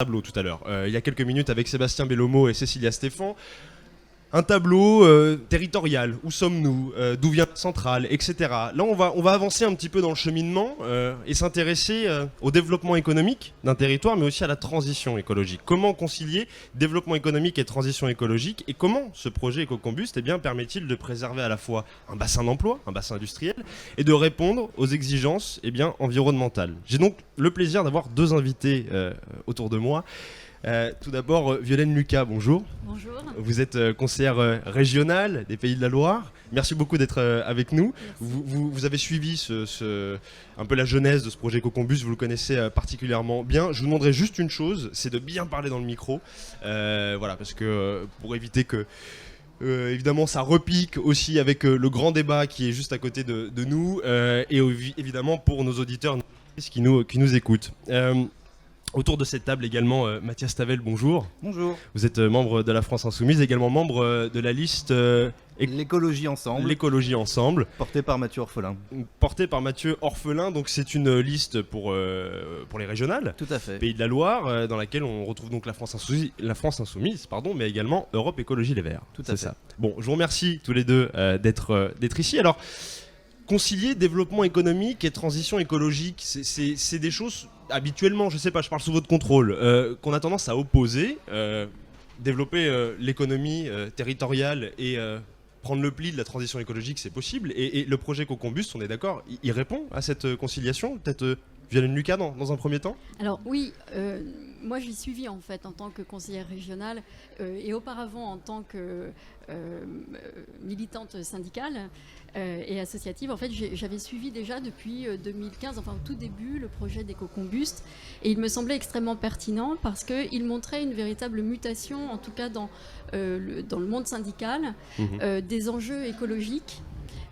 Tableau tout à l'heure, il y a quelques minutes avec Sébastien Bellomo et Cécilia Stéphan. Un tableau territorial, où sommes-nous, d'où vient la centrale, etc. Là, on va avancer un petit peu dans le cheminement et s'intéresser au développement économique d'un territoire, mais aussi à la transition écologique. Comment concilier développement économique et transition écologique, et comment ce projet Ecocombust permet-il de préserver à la fois un bassin d'emploi, un bassin industriel, et de répondre aux exigences environnementales. J'ai donc le plaisir d'avoir deux invités autour de moi. Tout d'abord, Violaine Lucas, bonjour. Bonjour. Vous êtes conseillère régionale des Pays de la Loire. Merci beaucoup d'être avec nous. Vous avez suivi un peu la genèse de ce projet Ecocombust, vous le connaissez particulièrement bien. Je vous demanderai juste une chose, c'est de bien parler dans le micro. Voilà, parce que pour éviter que... évidemment, ça repique aussi avec le grand débat qui est juste à côté de nous. Et évidemment, pour nos auditeurs qui nous écoutent. Autour de cette table également, Mathias Tavel, bonjour. Bonjour. Vous êtes membre de la France Insoumise, également membre de la liste L'écologie ensemble. L'écologie ensemble. Portée par Mathieu Orphelin. Portée par Mathieu Orphelin, donc c'est une liste pour les régionales. Tout à fait. Pays de la Loire, dans laquelle on retrouve donc la France Insoumise, mais également Europe Écologie Les Verts. Tout à fait. Ça. Bon, je vous remercie tous les deux d'être ici. Alors, concilier développement économique et transition écologique, c'est des choses habituellement, je sais pas, je parle sous votre contrôle, qu'on a tendance à opposer. Développer l'économie territoriale et prendre le pli de la transition écologique, c'est possible. Et le projet Ecocombust, on est d'accord, il répond à cette conciliation. Peut-être Violaine Lucas dans un premier temps. Alors oui, moi j'ai suivi en fait en tant que conseillère régionale et auparavant en tant que militante syndicale et associative. En fait, j'avais suivi déjà depuis 2015, enfin au tout début, le projet d'Ecocombust, et il me semblait extrêmement pertinent parce qu'il montrait une véritable mutation, en tout cas dans le monde syndical, des enjeux écologiques.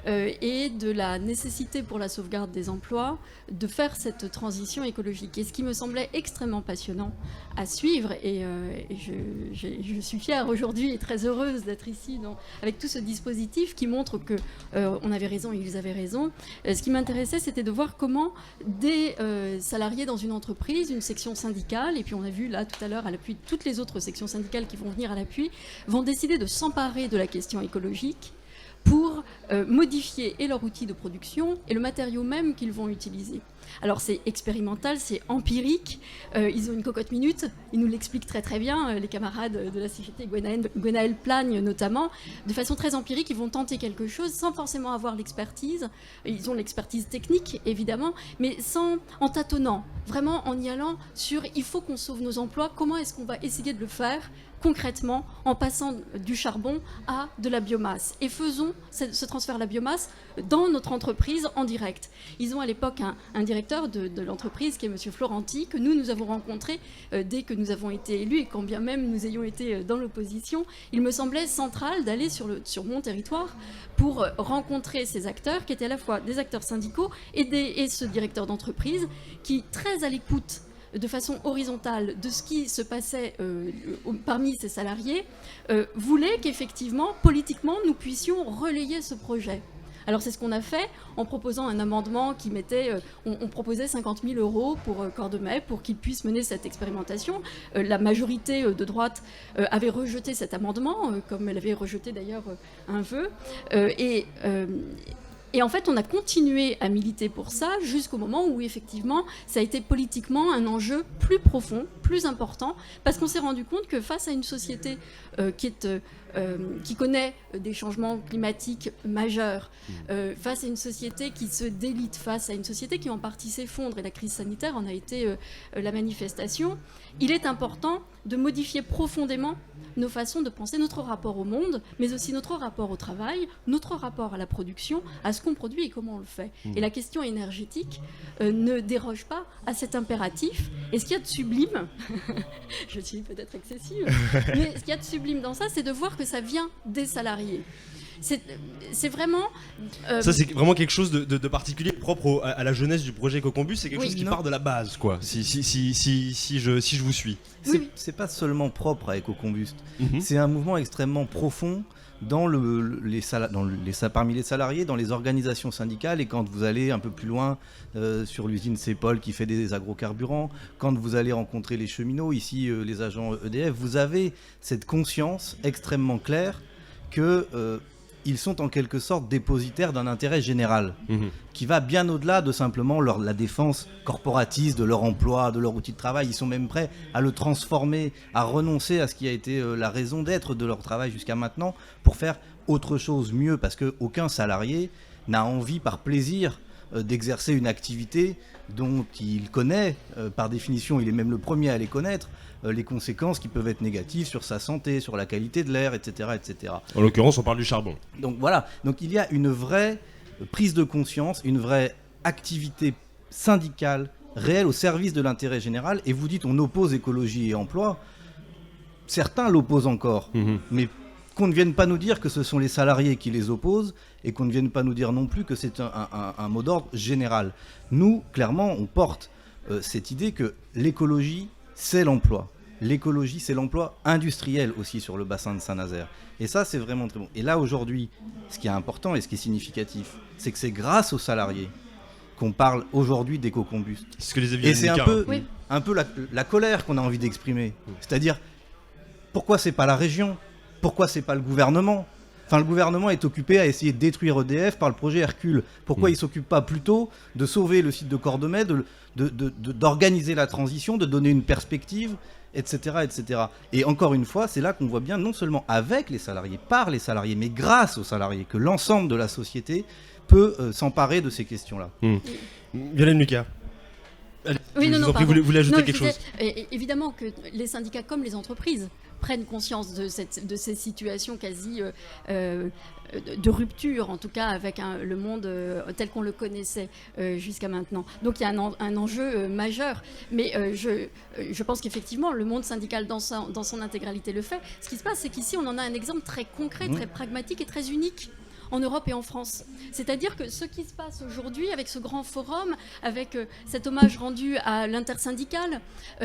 Et de la nécessité pour la sauvegarde des emplois de faire cette transition écologique. Et ce qui me semblait extrêmement passionnant à suivre, et je suis fière aujourd'hui et très heureuse d'être ici avec tout ce dispositif qui montre qu'on avait raison et ils avaient raison. Ce qui m'intéressait, c'était de voir comment des salariés dans une entreprise, une section syndicale, et puis on a vu là tout à l'heure à l'appui toutes les autres sections syndicales qui vont venir à l'appui, vont décider de s'emparer de la question écologique pour modifier et leur outil de production et le matériau même qu'ils vont utiliser. Alors c'est expérimental, c'est empirique, ils ont une cocotte minute, ils nous l'expliquent très très bien, les camarades de la CGT, Gwenaël Plagne notamment, de façon très empirique, ils vont tenter quelque chose sans forcément avoir l'expertise, ils ont l'expertise technique évidemment, mais en tâtonnant, vraiment en y allant sur il faut qu'on sauve nos emplois, comment est-ce qu'on va essayer de le faire concrètement en passant du charbon à de la biomasse. Et faisons ce transfert de la biomasse dans notre entreprise en direct. Ils ont à l'époque un directeur de l'entreprise qui est M. Florenti, que nous avons rencontré dès que nous avons été élus, et quand bien même nous ayons été dans l'opposition. Il me semblait central d'aller sur mon territoire pour rencontrer ces acteurs qui étaient à la fois des acteurs syndicaux et ce directeur d'entreprise qui, très à l'écoute de façon horizontale de ce qui se passait parmi ces salariés, voulait qu'effectivement, politiquement, nous puissions relayer ce projet. Alors c'est ce qu'on a fait en proposant un amendement qui mettait, on proposait 50 000 € pour Cordemais pour qu'il puisse mener cette expérimentation. La majorité de droite avait rejeté cet amendement, comme elle avait rejeté d'ailleurs un vœu. Et en fait, on a continué à militer pour ça jusqu'au moment où, effectivement, ça a été politiquement un enjeu plus profond, plus important, parce qu'on s'est rendu compte que face à une société qui connaît des changements climatiques majeurs, face à une société qui se délite, face à une société qui en partie s'effondre, et la crise sanitaire en a été la manifestation, il est important de modifier profondément nos façons de penser, notre rapport au monde, mais aussi notre rapport au travail, notre rapport à la production, à ce qu'on produit et comment on le fait. Et la question énergétique ne déroge pas à cet impératif. Et ce qu'il y a de sublime, je suis peut-être excessive, mais ce qu'il y a de sublime dans ça, c'est de voir que ça vient des salariés. C'est vraiment... Ça, c'est vraiment quelque chose de particulier, propre à la jeunesse du projet Ecocombust. C'est quelque chose qui part de la base, quoi, si je vous suis. C'est pas seulement propre à Ecocombust. C'est un mouvement extrêmement profond parmi les salariés, dans les organisations syndicales, et quand vous allez un peu plus loin sur l'usine CEPOL qui fait des agrocarburants, quand vous allez rencontrer les cheminots, ici les agents EDF, vous avez cette conscience extrêmement claire que ils sont en quelque sorte dépositaires d'un intérêt général qui va bien au-delà de simplement la défense corporatiste de leur emploi, de leur outil de travail. Ils sont même prêts à le transformer, à renoncer à ce qui a été la raison d'être de leur travail jusqu'à maintenant pour faire autre chose, mieux, parce qu'aucun salarié n'a envie par plaisir d'exercer une activité dont il connaît, par définition, il est même le premier à les connaître, les conséquences qui peuvent être négatives sur sa santé, sur la qualité de l'air, etc., etc. En l'occurrence, on parle du charbon. Donc voilà, donc il y a une vraie prise de conscience, une vraie activité syndicale réelle au service de l'intérêt général. Et vous dites on oppose écologie et emploi, certains l'opposent encore, mais qu'on ne vienne pas nous dire que ce sont les salariés qui les opposent et qu'on ne vienne pas nous dire non plus que c'est un mot d'ordre général. Nous, clairement, on porte cette idée que l'écologie, c'est l'emploi. L'écologie, c'est l'emploi industriel aussi sur le bassin de Saint-Nazaire. Et ça, c'est vraiment très bon. Et là, aujourd'hui, ce qui est important et ce qui est significatif, c'est que c'est grâce aux salariés qu'on parle aujourd'hui d'éco-combust. C'est ce que les Et c'est un peu la colère qu'on a envie d'exprimer. C'est-à-dire, pourquoi c'est pas la région ? Pourquoi c'est pas le gouvernement ? Enfin, le gouvernement est occupé à essayer de détruire EDF par le projet Hercule. Pourquoi il ne s'occupe pas plutôt de sauver le site de Cordemais, d'organiser la transition, de donner une perspective, etc., etc. Et encore une fois, c'est là qu'on voit bien, non seulement avec les salariés, par les salariés, mais grâce aux salariés, que l'ensemble de la société peut s'emparer de ces questions-là. Violaine Lucas. Oui, Vous voulez ajouter quelque chose ? Évidemment que les syndicats comme les entreprises prennent conscience de ces situations quasi de rupture, en tout cas avec le monde tel qu'on le connaissait jusqu'à maintenant. Donc il y a un enjeu majeur. Mais je pense qu'effectivement, le monde syndical dans son intégralité le fait. Ce qui se passe, c'est qu'ici, on en a un exemple très concret, très pragmatique et très unique en Europe et en France. C'est-à-dire que ce qui se passe aujourd'hui avec ce grand forum, avec cet hommage rendu à l'intersyndical,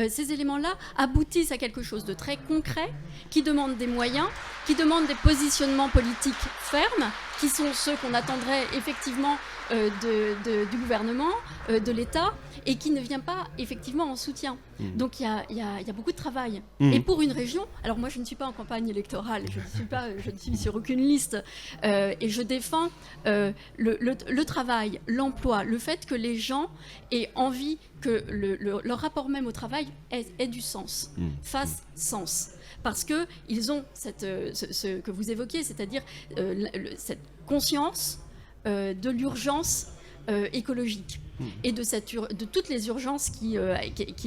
ces éléments-là aboutissent à quelque chose de très concret qui demande des moyens, qui demande des positionnements politiques fermes, qui sont ceux qu'on attendrait effectivement du gouvernement, de l'État, et qui ne vient pas effectivement en soutien. Donc il y a beaucoup de travail. Et pour une région, alors moi je ne suis pas en campagne électorale, je ne suis sur aucune liste, et je défends le travail, l'emploi, le fait que les gens aient envie que leur rapport même au travail ait du sens, fasse sens. Parce qu'ils ont ce que vous évoquiez, c'est-à-dire cette conscience de l'urgence écologique et de toutes les urgences qui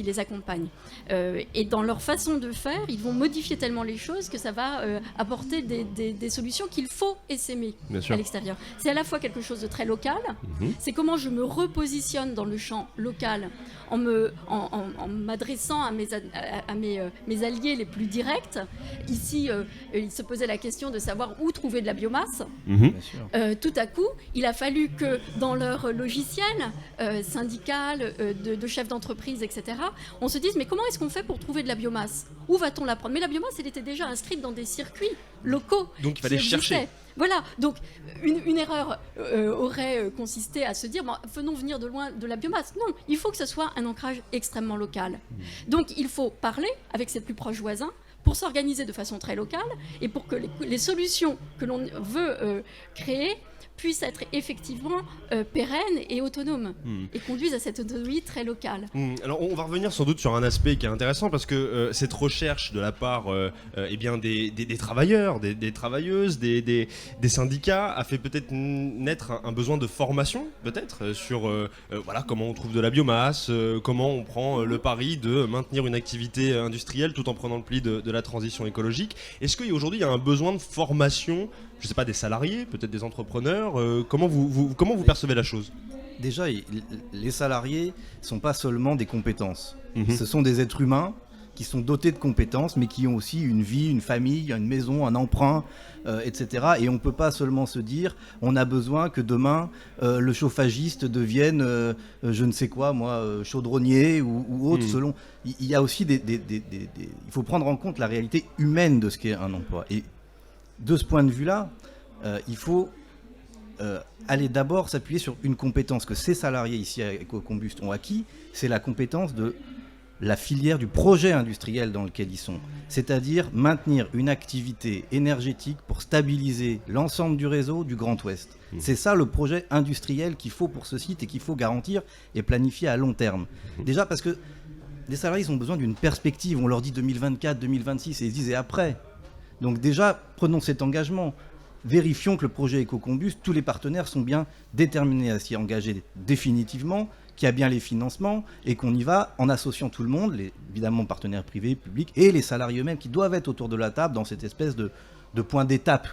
les accompagnent. Et dans leur façon de faire, ils vont modifier tellement les choses que ça va apporter des solutions qu'il faut essaimer à l'extérieur. C'est à la fois quelque chose de très local, c'est comment je me repositionne dans le champ local en m'adressant à mes alliés les plus directs. Ici, il se posait la question de savoir où trouver de la biomasse. Tout à coup, il a fallu que dans leur logiciel syndical, de chefs d'entreprise, etc., on se dise mais comment est-ce qu'on fait pour trouver de la biomasse ? Où va-t-on la prendre ? Mais la biomasse, elle était déjà inscrite dans des circuits locaux. Donc il fallait chercher. Voilà, donc une erreur aurait consisté à se dire venons venir de loin de la biomasse. Non, il faut que ce soit un ancrage extrêmement local. Donc il faut parler avec ses plus proches voisins pour s'organiser de façon très locale et pour que les solutions que l'on veut créer puissent être effectivement pérennes et autonomes et conduisent à cette autonomie très locale. Alors on va revenir sans doute sur un aspect qui est intéressant parce que cette recherche de la part des travailleurs, des travailleuses, des syndicats a fait peut-être naître un besoin de formation peut-être sur comment on trouve de la biomasse, comment on prend le pari de maintenir une activité industrielle tout en prenant le pli de la transition écologique. Est-ce qu'aujourd'hui il y a un besoin de formation, je ne sais pas, des salariés, peut-être des entrepreneurs, comment vous percevez la chose ? Déjà, les salariés ne sont pas seulement des compétences. Ce sont des êtres humains qui sont dotés de compétences, mais qui ont aussi une vie, une famille, une maison, un emprunt, etc. Et on ne peut pas seulement se dire, on a besoin que demain, le chauffagiste devienne, je ne sais quoi, chaudronnier ou autre, selon... Il y a aussi il faut prendre en compte la réalité humaine de ce qu'est un emploi. Et de ce point de vue-là, il faut aller d'abord s'appuyer sur une compétence que ces salariés ici à EcoCombust ont acquis, c'est la compétence de la filière du projet industriel dans lequel ils sont. C'est-à-dire maintenir une activité énergétique pour stabiliser l'ensemble du réseau du Grand Ouest. C'est ça le projet industriel qu'il faut pour ce site et qu'il faut garantir et planifier à long terme. Déjà parce que les salariés ils ont besoin d'une perspective. On leur dit 2024, 2026 et ils disent et après. Donc déjà, prenons cet engagement. Vérifions que le projet EcoCombust, tous les partenaires sont bien déterminés à s'y engager définitivement, qu'il y a bien les financements et qu'on y va en associant tout le monde, les évidemment partenaires privés, publics et les salariés eux-mêmes qui doivent être autour de la table dans cette espèce de point d'étape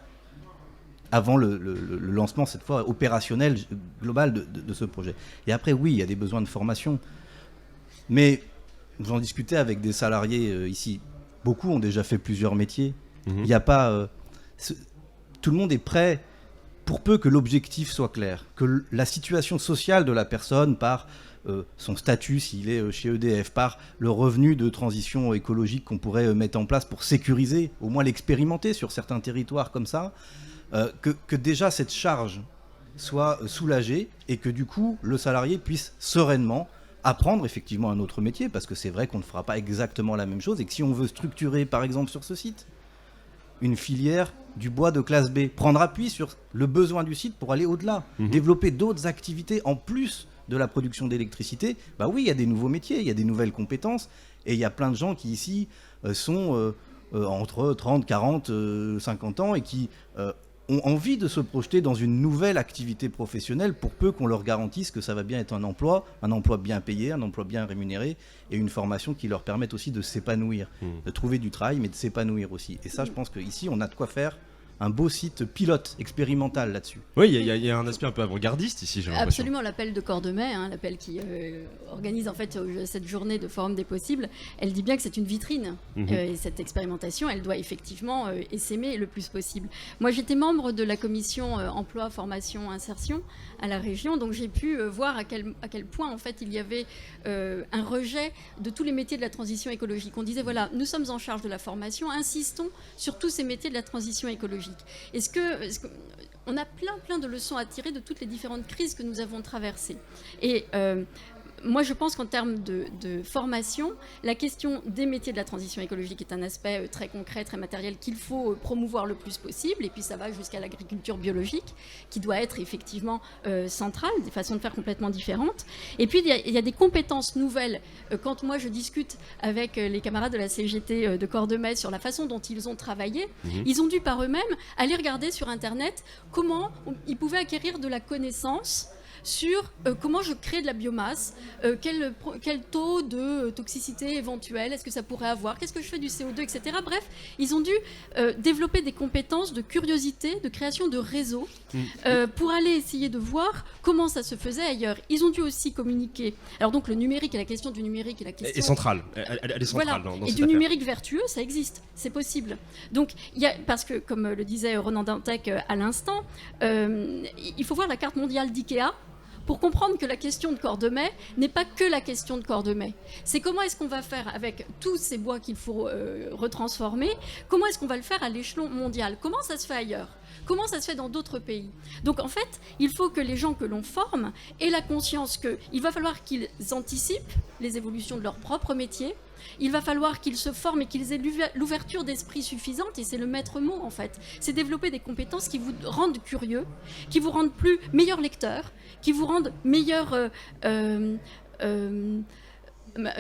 avant le lancement, cette fois opérationnel global de ce projet. Et après, oui, il y a des besoins de formation. Mais j'en discutais avec des salariés ici. Beaucoup ont déjà fait plusieurs métiers. Il n'y a pas... tout le monde est prêt, pour peu que l'objectif soit clair, que la situation sociale de la personne, par son statut s'il est chez EDF, par le revenu de transition écologique qu'on pourrait mettre en place pour sécuriser, au moins l'expérimenter sur certains territoires comme ça, que déjà cette charge soit soulagée et que du coup le salarié puisse sereinement apprendre effectivement un autre métier, parce que c'est vrai qu'on ne fera pas exactement la même chose et que si on veut structurer par exemple sur ce site une filière du bois de classe B, prendre appui sur le besoin du site pour aller au-delà, développer d'autres activités en plus de la production d'électricité. Bah oui, il y a des nouveaux métiers, il y a des nouvelles compétences et il y a plein de gens qui ici sont entre 30, 40, 50 ans et qui ont envie de se projeter dans une nouvelle activité professionnelle pour peu qu'on leur garantisse que ça va bien être un emploi bien payé, un emploi bien rémunéré et une formation qui leur permette aussi de s'épanouir, de trouver du travail mais de s'épanouir aussi. Et ça, je pense qu'ici, on a de quoi faire un beau site pilote, expérimental là-dessus. Oui, il y a un aspect un peu avant-gardiste ici, j'ai l'impression. Absolument, l'appel de Cordemais, l'appel qui organise en fait cette journée de Forum des possibles, elle dit bien que c'est une vitrine. Et cette expérimentation, elle doit effectivement essaimer le plus possible. Moi, j'étais membre de la commission emploi, formation, insertion à la région, donc j'ai pu voir à quel point en fait il y avait un rejet de tous les métiers de la transition écologique. On disait voilà, nous sommes en charge de la formation, insistons sur tous ces métiers de la transition écologique. On a plein de leçons à tirer de toutes les différentes crises que nous avons traversées. Et moi, je pense qu'en termes de formation, la question des métiers de la transition écologique est un aspect très concret, très matériel qu'il faut promouvoir le plus possible. Et puis, ça va jusqu'à l'agriculture biologique, qui doit être effectivement centrale, des façons de faire complètement différentes. Et puis, il y a des compétences nouvelles. Quand moi, je discute avec les camarades de la CGT de Cordemais sur la façon dont ils ont travaillé, ils ont dû par eux-mêmes aller regarder sur Internet comment ils pouvaient acquérir de la connaissance sur comment je crée de la biomasse, quel taux de toxicité éventuel est-ce que ça pourrait avoir, qu'est-ce que je fais du CO2, etc. Bref, ils ont dû développer des compétences de curiosité, de création de réseaux pour aller essayer de voir comment ça se faisait ailleurs. Ils ont dû aussi communiquer. Alors donc le numérique et la question du numérique et la question... est centrale. Elle est centrale voilà. dans et cette du affaire. numérique vertueux, ça existe, c'est possible. Donc, parce que, comme le disait Ronan Dantec à l'instant, il faut voir la carte mondiale d'IKEA pour comprendre que la question de Cordemais n'est pas que la question de Cordemais. C'est comment est-ce qu'on va faire avec tous ces bois qu'il faut retransformer, comment est-ce qu'on va le faire à l'échelon mondial, comment ça se fait ailleurs, comment ça se fait dans d'autres pays. Donc en fait, il faut que les gens que l'on forme aient la conscience qu'il va falloir qu'ils anticipent les évolutions de leur propre métier. Il va falloir qu'ils se forment et qu'ils aient l'ouverture d'esprit suffisante, et c'est le maître mot en fait. C'est développer des compétences qui vous rendent curieux, qui vous rendent meilleur lecteur, qui vous rendent meilleur...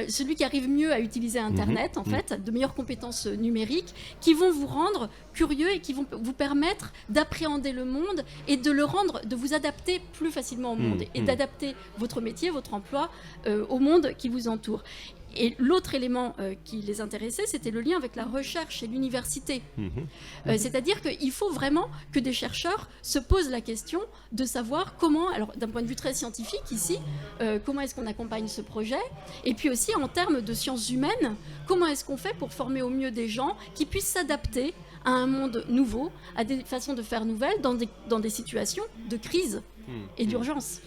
celui qui arrive mieux à utiliser Internet, en fait, de meilleures compétences numériques, qui vont vous rendre curieux et qui vont vous permettre d'appréhender le monde et de vous adapter plus facilement au monde et d'adapter votre métier, votre emploi au monde qui vous entoure. Et l'autre élément qui les intéressait, c'était le lien avec la recherche et l'université. C'est-à-dire qu'il faut vraiment que des chercheurs se posent la question de savoir comment, alors d'un point de vue très scientifique ici, comment est-ce qu'on accompagne ce projet, et puis aussi en termes de sciences humaines, comment est-ce qu'on fait pour former au mieux des gens qui puissent s'adapter à un monde nouveau, à des façons de faire nouvelles, dans des situations de crise et d'urgence.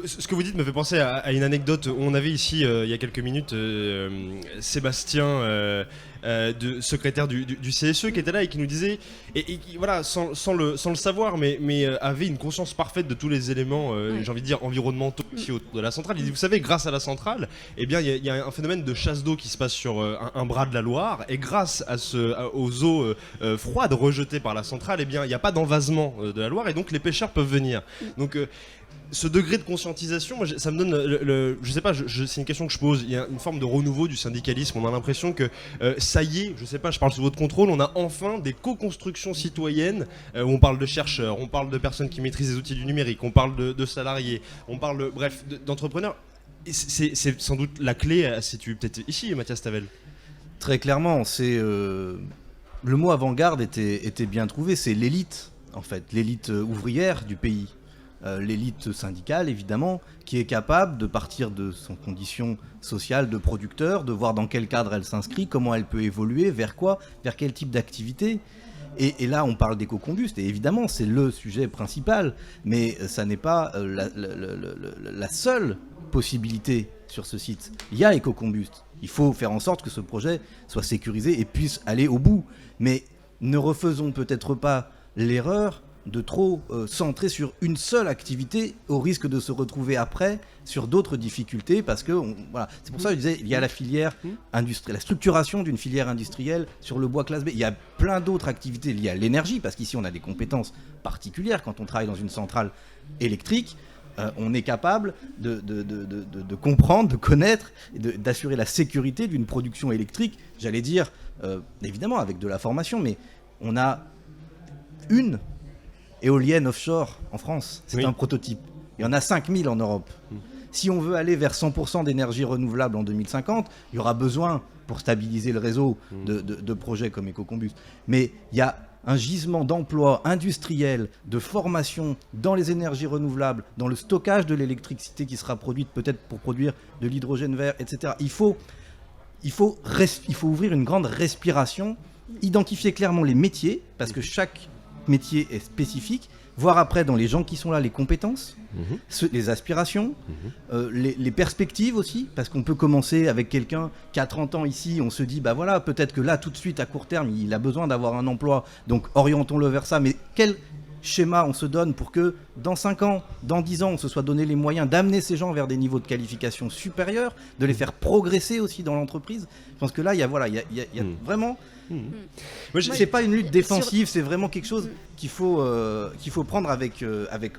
Ce que vous dites me fait penser à une anecdote. On avait ici, il y a quelques minutes, Sébastien secrétaire du CSE, qui était là et qui nous disait, et qui, voilà, sans le savoir, mais avait une conscience parfaite de tous les éléments, j'ai envie de dire, environnementaux ici autour de la centrale. Il dit, vous savez, grâce à la centrale, eh bien, il y a un phénomène de chasse d'eau qui se passe sur un bras de la Loire, et grâce aux eaux froides rejetées par la centrale, eh bien, il n'y a pas d'envasement de la Loire, et donc les pêcheurs peuvent venir. Donc ce degré de conscientisation, moi, ça me donne, je sais pas, c'est une question que je pose, il y a une forme de renouveau du syndicalisme, on a l'impression que ça y est, je sais pas, je parle sous votre contrôle, on a enfin des co-constructions citoyennes, où on parle de chercheurs, on parle de personnes qui maîtrisent les outils du numérique, on parle de salariés, on parle, bref, d'entrepreneurs. C'est sans doute la clé à situer peut-être ici, Mathias Tavel. Très clairement, c'est le mot avant-garde était bien trouvé, c'est l'élite, en fait, l'élite ouvrière du pays. L'élite syndicale, évidemment, qui est capable de partir de son condition sociale de producteur, de voir dans quel cadre elle s'inscrit, comment elle peut évoluer, vers quoi, vers quel type d'activité. Et là, on parle d'éco-combust, et évidemment, c'est le sujet principal, mais ça n'est pas la seule possibilité sur ce site. Il y a éco-combust. Il faut faire en sorte que ce projet soit sécurisé et puisse aller au bout. Mais ne refaisons peut-être pas l'erreur de trop centrer sur une seule activité au risque de se retrouver après sur d'autres difficultés parce que voilà. C'est pour ça que je disais il y a la filière industrielle, la structuration d'une filière industrielle sur le bois classe B. Il y a plein d'autres activités liées à l'énergie parce qu'ici on a des compétences particulières quand on travaille dans une centrale électrique. On est capable de comprendre, de connaître, d'assurer la sécurité d'une production électrique, j'allais dire, évidemment avec de la formation, mais on a une éolienne offshore en France, c'est un prototype. Il y en a 5000 en Europe. Si on veut aller vers 100% d'énergie renouvelable en 2050, il y aura besoin, pour stabiliser le réseau, de projets comme EcoCombust. Mais il y a un gisement d'emplois industriels, de formation dans les énergies renouvelables, dans le stockage de l'électricité qui sera produite peut-être pour produire de l'hydrogène vert, etc. Il faut ouvrir une grande respiration, identifier clairement les métiers, parce que chaque métier est spécifique, voir après dans les gens qui sont là les compétences, les aspirations, les perspectives aussi, parce qu'on peut commencer avec quelqu'un qui a 30 ans ici, on se dit bah voilà, peut-être que là tout de suite à court terme il a besoin d'avoir un emploi, donc orientons-le vers ça, mais quel schéma on se donne pour que dans 5 ans, dans 10 ans, on se soit donné les moyens d'amener ces gens vers des niveaux de qualification supérieurs, de les faire progresser aussi dans l'entreprise. Je pense que là, il y a vraiment... C'est pas une lutte défensive, c'est vraiment quelque chose qu'il faut prendre avec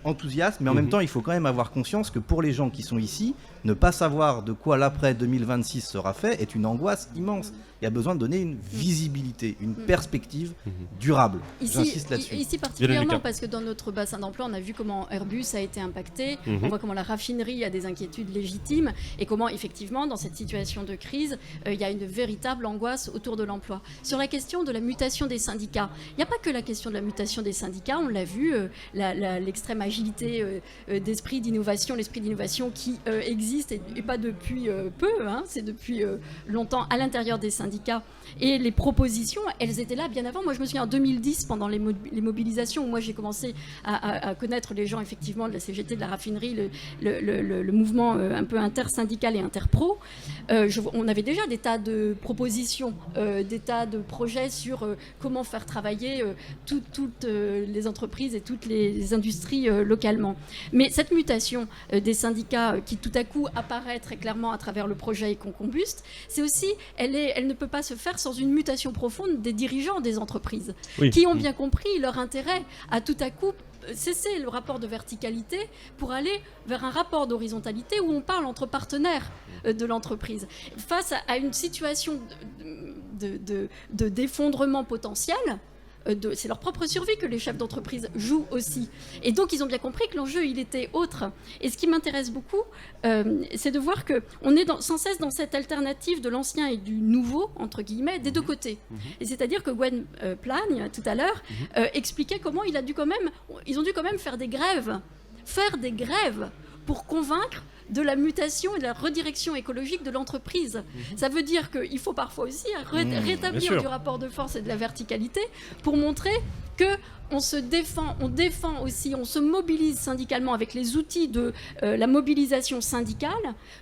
enthousiasme, mais en même temps, il faut quand même avoir conscience que pour les gens qui sont ici, ne pas savoir de quoi l'après 2026 sera fait est une angoisse immense. Il y a besoin de donner une visibilité, une perspective durable. J'insiste là-dessus. Ici particulièrement parce que dans notre bassin d'emploi, on a vu comment Airbus a été impacté, on voit comment la raffinerie a des inquiétudes légitimes et comment effectivement dans cette situation de crise, il y a une véritable angoisse autour de l'emploi. Sur la question de la mutation des syndicats, il n'y a pas que la question de la mutation des syndicats, on l'a vu, l'extrême agilité d'esprit d'innovation, l'esprit d'innovation qui existe et pas depuis peu, c'est depuis longtemps à l'intérieur des syndicats. Et les propositions, elles étaient là bien avant. Moi, je me souviens en 2010, pendant les mobilisations, où moi j'ai commencé à connaître les gens effectivement de la CGT, de la raffinerie, le mouvement un peu intersyndical et interpro. On avait déjà des tas de propositions, des tas de projets sur comment faire travailler toutes les entreprises et toutes les industries localement. Mais cette mutation des syndicats qui tout à coup apparaît très clairement à travers le projet EcoCombust, c'est aussi, elle ne peut pas se faire sans une mutation profonde des dirigeants des entreprises, qui ont bien compris leur intérêt à tout à coup cesser le rapport de verticalité pour aller vers un rapport d'horizontalité où on parle entre partenaires de l'entreprise. Face à une situation d'effondrement potentiel, c'est leur propre survie que les chefs d'entreprise jouent aussi. Et donc, ils ont bien compris que l'enjeu, il était autre. Et ce qui m'intéresse beaucoup, c'est de voir qu'on est sans cesse dans cette alternative de l'ancien et du nouveau, entre guillemets, des deux côtés. Et c'est-à-dire que Gwen Plagne, tout à l'heure, expliquait comment ils ont dû quand même faire des grèves pour convaincre de la mutation et de la redirection écologique de l'entreprise. Ça veut dire qu'il faut parfois aussi rétablir du rapport de force et de la verticalité pour montrer que on défend aussi, on se mobilise syndicalement avec les outils de la mobilisation syndicale,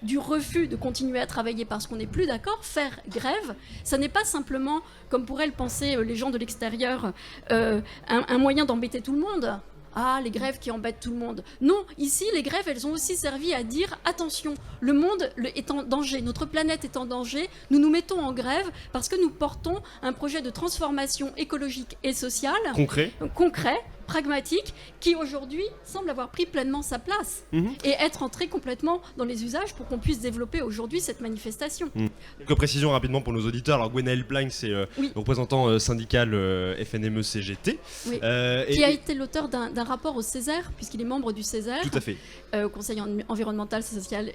du refus de continuer à travailler parce qu'on n'est plus d'accord. Faire grève, ça n'est pas simplement, comme pourraient le penser les gens de l'extérieur, un moyen d'embêter tout le monde. Ah, les grèves qui embêtent tout le monde. Non, ici, les grèves, elles ont aussi servi à dire attention, le monde est en danger, notre planète est en danger, nous nous mettons en grève parce que nous portons un projet de transformation écologique et sociale. Concret, pragmatique, qui aujourd'hui semble avoir pris pleinement sa place et être entré complètement dans les usages pour qu'on puisse développer aujourd'hui cette manifestation. Quelques précisions rapidement pour nos auditeurs. Alors Gwenaëlle Plagne, c'est le représentant syndical FNME-CGT. Oui. Qui a été l'auteur d'un rapport au Césaire, puisqu'il est membre du Césaire. Tout à fait. Conseil environnemental, social,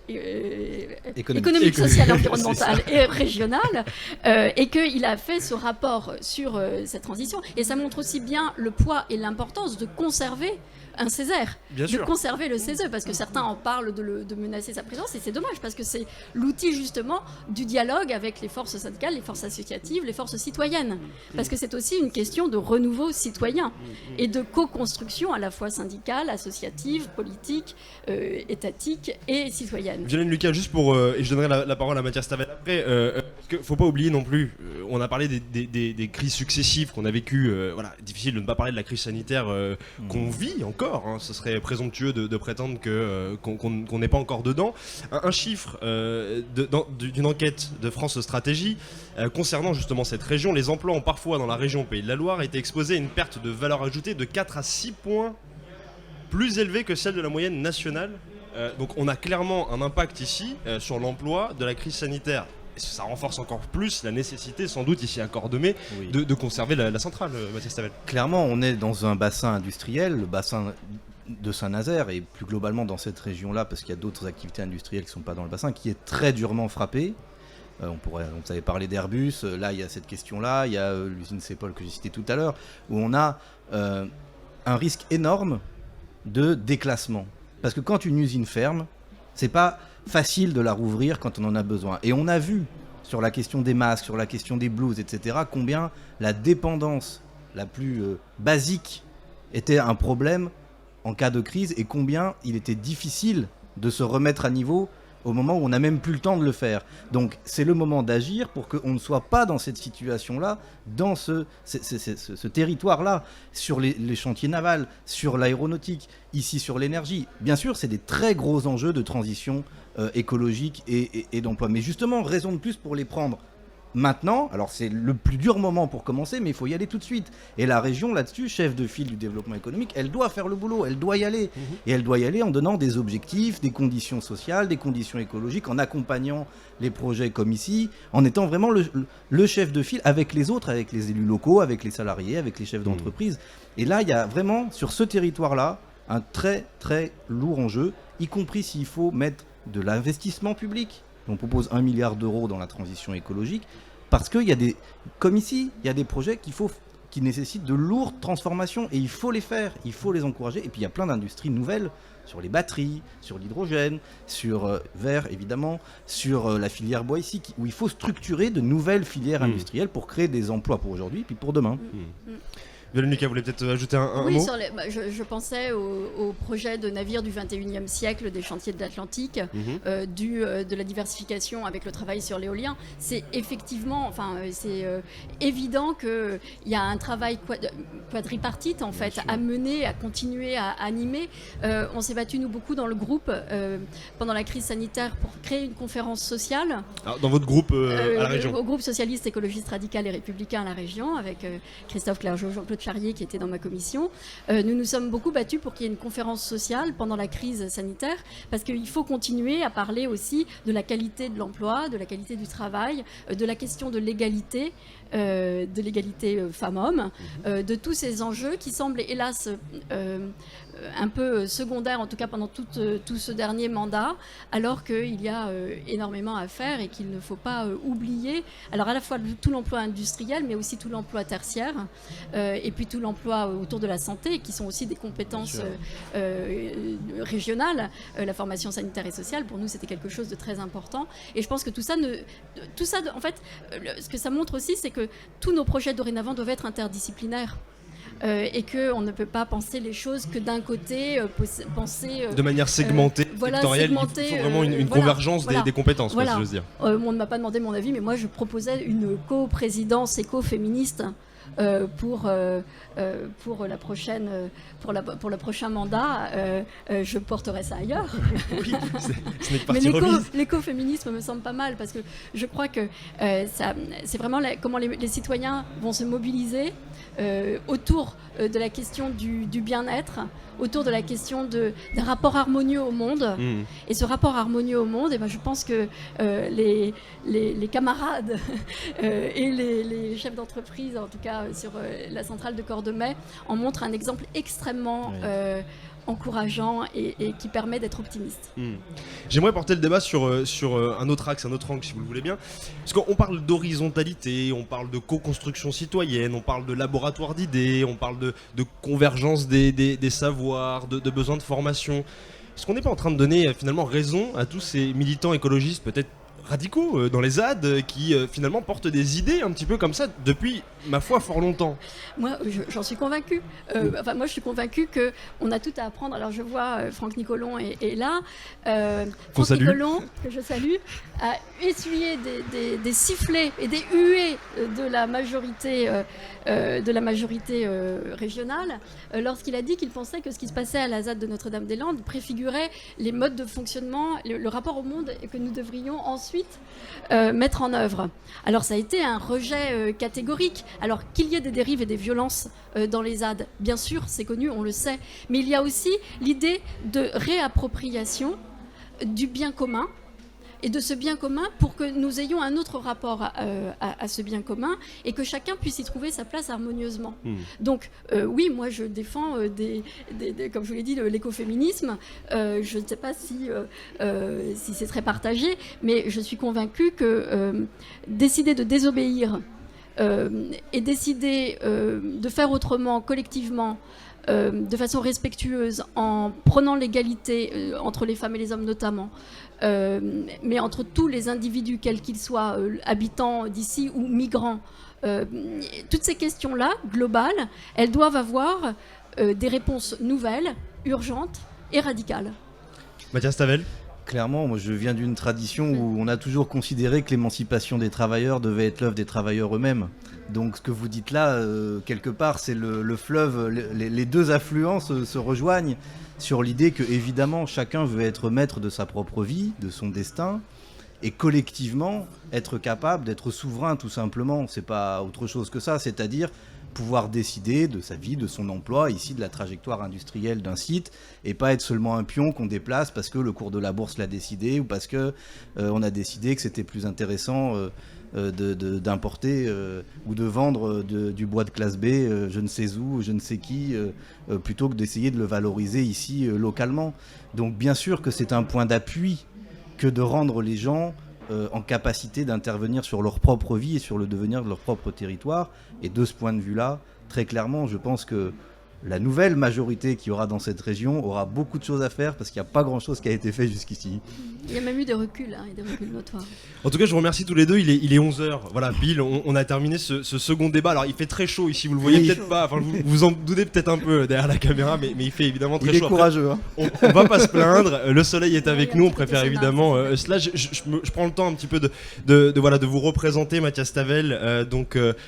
économique, social, environnemental et régional. Et qu'il a fait ce rapport sur cette transition. Et ça montre aussi bien le poids et l'importance de conserver un Césaire, conserver le CESE, parce que certains en parlent de menacer sa présence, et c'est dommage, parce que c'est l'outil justement du dialogue avec les forces syndicales, les forces associatives, les forces citoyennes, parce que c'est aussi une question de renouveau citoyen et de co-construction à la fois syndicale, associative, politique, étatique et citoyenne. Violaine Lucas, juste pour, et je donnerai la parole à Mathias Tavel après, parce qu'il ne faut pas oublier non plus, on a parlé des crises successives qu'on a vécues, difficile de ne pas parler de la crise sanitaire qu'on vit encore. Ce serait présomptueux de prétendre qu'on n'est pas encore dedans. Un chiffre d'une enquête de France Stratégie concernant justement cette région, les emplois ont parfois dans la région Pays de la Loire été exposés à une perte de valeur ajoutée de 4 à 6 points plus élevée que celle de la moyenne nationale. Donc on a clairement un impact ici sur l'emploi de la crise sanitaire. Ça renforce encore plus la nécessité, sans doute ici à Cordemais, de conserver la centrale, Mathias Tavel. Clairement, on est dans un bassin industriel, le bassin de Saint-Nazaire, et plus globalement dans cette région-là, parce qu'il y a d'autres activités industrielles qui ne sont pas dans le bassin, qui est très durement frappé. Vous avez parlé d'Airbus, là il y a cette question-là, il y a l'usine CEPOL que j'ai citée tout à l'heure, où on a un risque énorme de déclassement. Parce que quand une usine ferme, c'est pas facile de la rouvrir quand on en a besoin. Et on a vu sur la question des masques, sur la question des blouses, etc., combien la dépendance la plus basique était un problème en cas de crise et combien il était difficile de se remettre à niveau au moment où on n'a même plus le temps de le faire. Donc c'est le moment d'agir pour qu'on ne soit pas dans cette situation-là, dans ce territoire-là, sur les chantiers navals, sur l'aéronautique, ici sur l'énergie. Bien sûr, c'est des très gros enjeux de transition écologique et d'emploi. Mais justement, raison de plus pour les prendre maintenant. Alors c'est le plus dur moment pour commencer, mais il faut y aller tout de suite. Et la région là-dessus, chef de file du développement économique, elle doit faire le boulot, elle doit y aller. Et elle doit y aller en donnant des objectifs, des conditions sociales, des conditions écologiques, en accompagnant les projets comme ici, en étant vraiment le chef de file avec les autres, avec les élus locaux, avec les salariés, avec les chefs d'entreprise. Et là, il y a vraiment, sur ce territoire-là, un très très lourd enjeu, y compris s'il faut mettre de l'investissement public. On propose 1 milliard d'euros dans la transition écologique, parce qu'il y a comme ici, il y a des projets qui nécessitent de lourdes transformations, et il faut les faire, il faut les encourager. Et puis il y a plein d'industries nouvelles, sur les batteries, sur l'hydrogène, sur verre évidemment, sur la filière bois ici, où il faut structurer de nouvelles filières industrielles pour créer des emplois pour aujourd'hui, puis pour demain. Violaine Lucas, vous voulez peut-être ajouter un mot ? Je pensais au projet de navires du 21e siècle des chantiers de l'Atlantique, de la diversification avec le travail sur l'éolien. C'est effectivement, c'est évident qu'il y a un travail quadripartite en fait à mener, à continuer à animer. On s'est battu nous beaucoup dans le groupe pendant la crise sanitaire pour créer une conférence sociale. Alors, dans votre groupe à la région ? Au groupe socialiste, écologiste, radical et républicain à la région, avec Christophe Clergeau, Jean-Claude Charrier qui était dans ma commission. Nous nous sommes beaucoup battus pour qu'il y ait une conférence sociale pendant la crise sanitaire, parce qu'il faut continuer à parler aussi de la qualité de l'emploi, de la qualité du travail, de la question de l'égalité de l'égalité femmes-hommes, de tous ces enjeux qui semblent hélas un peu secondaires, en tout cas pendant tout ce dernier mandat, alors qu'il y a énormément à faire et qu'il ne faut pas oublier, alors à la fois tout l'emploi industriel, mais aussi tout l'emploi tertiaire, et puis tout l'emploi autour de la santé, qui sont aussi des compétences régionales. La formation sanitaire et sociale, pour nous, c'était quelque chose de très important. Et je pense que tout ça, en fait, ce que ça montre aussi, c'est que tous nos projets dorénavant doivent être interdisciplinaires. Et qu'on ne peut pas penser les choses que d'un côté, penser... de manière segmentée, sectorielle, segmentée, il faut vraiment une convergence des compétences, voilà. si j'ose dire. On ne m'a pas demandé mon avis, mais moi je proposais une coprésidence écoféministe pour le prochain mandat. Je porterai ça ailleurs. Oui, ce n'est que mais partie remise. L'écoféminisme me semble pas mal, parce que je crois que c'est vraiment comment les citoyens vont se mobiliser autour de la question du bien-être, autour de la question d'un rapport harmonieux au monde. Et ce rapport harmonieux au monde, je pense que les camarades et les chefs d'entreprise, en tout cas sur la centrale de Cordemais, en montrent un exemple extrêmement encourageant et qui permet d'être optimiste. J'aimerais porter le débat sur un autre axe, un autre angle, si vous le voulez bien. Parce qu'on parle d'horizontalité, on parle de co-construction citoyenne, on parle de laboratoire d'idées, on parle de convergence des savoirs, de besoin de formation. Est-ce qu'on n'est pas en train de donner finalement raison à tous ces militants écologistes, peut-être radicaux dans les ZAD, qui finalement portent des idées un petit peu comme ça depuis, ma foi, fort longtemps? Moi, j'en suis convaincue. Moi, je suis convaincue qu'on a tout à apprendre. Alors, je vois Franck Nicolon est là. Franck Nicolon, que je salue, a essuyé des sifflets et des huées de la majorité régionale lorsqu'il a dit qu'il pensait que ce qui se passait à la ZAD de Notre-Dame-des-Landes préfigurait les modes de fonctionnement, le rapport au monde que nous devrions ensuite mettre en œuvre. Alors ça a été un rejet catégorique. Alors qu'il y ait des dérives et des violences dans les ZAD, bien sûr, c'est connu, on le sait, mais il y a aussi l'idée de réappropriation du bien commun, et de ce bien commun pour que nous ayons un autre rapport à ce bien commun et que chacun puisse y trouver sa place harmonieusement. Donc oui, moi je défends comme je vous l'ai dit, l'écoféminisme. Je ne sais pas si c'est très partagé, mais je suis convaincue que décider de désobéir et décider de faire autrement collectivement, de façon respectueuse, en prenant l'égalité entre les femmes et les hommes notamment, mais entre tous les individus, quels qu'ils soient, habitants d'ici ou migrants, toutes ces questions-là, globales, elles doivent avoir des réponses nouvelles, urgentes et radicales. Mathias Tavel? Clairement, moi je viens d'une tradition où on a toujours considéré que l'émancipation des travailleurs devait être l'œuvre des travailleurs eux-mêmes. Donc ce que vous dites là, quelque part, c'est le fleuve, les deux affluents se rejoignent sur l'idée que évidemment chacun veut être maître de sa propre vie, de son destin, et collectivement être capable d'être souverain tout simplement. C'est pas autre chose que ça, c'est-à-dire pouvoir décider de sa vie, de son emploi, ici de la trajectoire industrielle d'un site, et pas être seulement un pion qu'on déplace parce que le cours de la bourse l'a décidé ou parce que on a décidé que c'était plus intéressant d'importer ou de vendre du bois de classe B, je ne sais où, je ne sais qui, plutôt que d'essayer de le valoriser ici localement. Donc bien sûr que c'est un point d'appui que de rendre les gens en capacité d'intervenir sur leur propre vie et sur le devenir de leur propre territoire. Et de ce point de vue-là, très clairement, je pense que la nouvelle majorité qui aura dans cette région aura beaucoup de choses à faire parce qu'il n'y a pas grand-chose qui a été fait jusqu'ici. Il y a même eu des reculs, et des reculs notoires. En tout cas, je vous remercie tous les deux. Il est 11h. Voilà, pile, on a terminé ce second débat. Alors, il fait très chaud ici, vous le voyez peut-être pas. Enfin, vous en doutez peut-être un peu derrière la caméra, mais il fait évidemment très chaud. Il est courageux. On va pas se plaindre. Le soleil est avec nous. On préfère évidemment cela. Je prends le temps un petit peu de vous représenter, Mathias Tavel,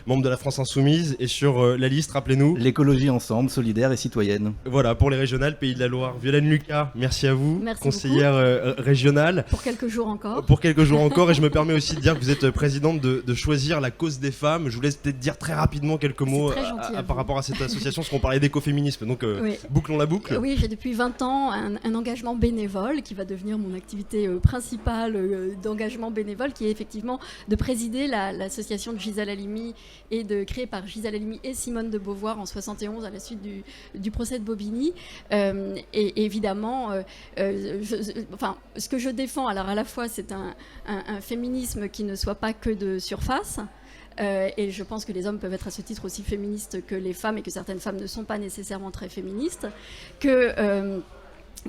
membre de la France Insoumise, et sur la liste, rappelez-nous. L'écologie ensemble, solidaire et citoyenne. Voilà, pour les régionales Pays de la Loire. Violaine Lucas, merci à vous, Merci conseillère régionale. Pour quelques jours encore. Pour quelques jours encore, et je me permets aussi de dire que vous êtes présidente de Choisir la cause des femmes. Je vous laisse peut-être dire très rapidement quelques mots très gentil à par vous. rapport à cette association, parce qu'on parlait d'écoféminisme, donc Oui. bouclons la boucle. Oui, j'ai depuis 20 ans un engagement bénévole qui va devenir mon activité principale d'engagement bénévole, qui est effectivement de présider l'association de Gisèle Halimi créée par Gisèle Halimi et Simone de Beauvoir en 71 à la suite du procès de Bobigny. Et évidemment, ce que je défends, alors à la fois c'est un féminisme qui ne soit pas que de surface. Et je pense que les hommes peuvent être à ce titre aussi féministes que les femmes, et que certaines femmes ne sont pas nécessairement très féministes,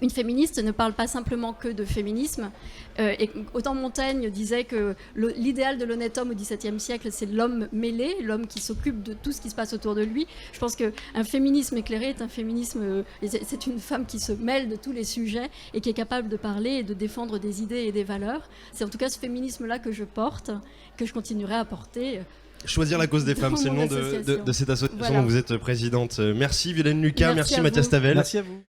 une féministe ne parle pas simplement que de féminisme. Et autant Montaigne disait que l'idéal de l'honnête homme au XVIIe siècle, c'est l'homme mêlé, l'homme qui s'occupe de tout ce qui se passe autour de lui. Je pense qu'un féminisme éclairé est un féminisme, c'est une femme qui se mêle de tous les sujets et qui est capable de parler et de défendre des idées et des valeurs. C'est en tout cas ce féminisme-là que je porte, que je continuerai à porter. Choisir la cause des femmes, c'est le nom de cette association dont vous êtes présidente. Merci Violaine Lucas, merci Mathias Tavel. Merci à vous.